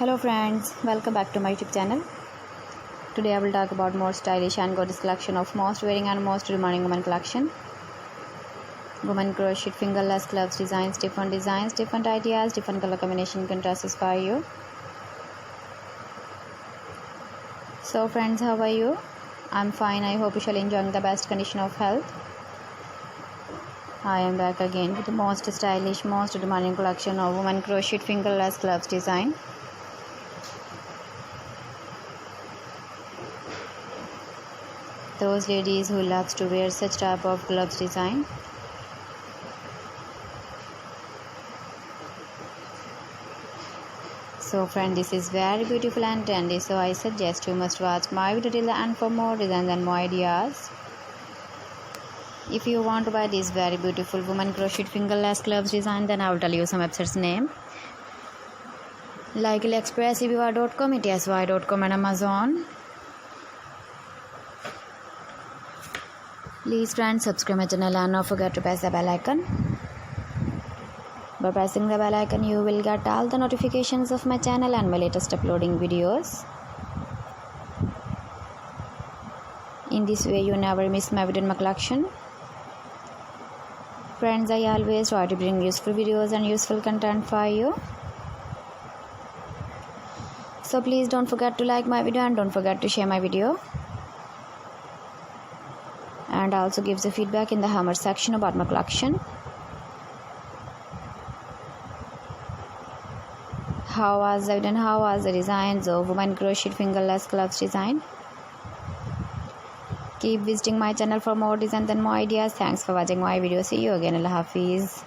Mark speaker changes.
Speaker 1: Hello friends, welcome back to my YouTube channel. Today I will talk about more stylish and gorgeous collection of most wearing and most demanding women collection. Women crochet fingerless gloves designs, different ideas, different color combination contrasts inspire you. So friends, how are you? I'm fine. I hope you shall enjoy the best condition of health. I am back again with the most stylish, most demanding collection of women crochet fingerless gloves design. Those ladies who loves to wear such type of gloves design. So friend, this is very beautiful and trendy, so I suggest you must watch my video till the end for more designs and more ideas. If you want to buy this very beautiful woman crochet fingerless gloves design, then I will tell you some websites name like AliExpress, eBay.com, etsy.com and Amazon. Please friends, subscribe my channel and don't forget to press the bell icon. By pressing the bell icon, you will get all the notifications of my channel and my latest uploading videos. In this way, you never miss my video in my collection. Friends, I always try to bring useful videos and useful content for you. So please don't forget to like my video and don't forget to share my video. And also gives the feedback in the comment section about my collection. How was it and how was the designs of women crochet fingerless gloves design? Keep visiting my channel for more designs and more ideas. Thanks for watching my video. See you again. Allah Hafiz.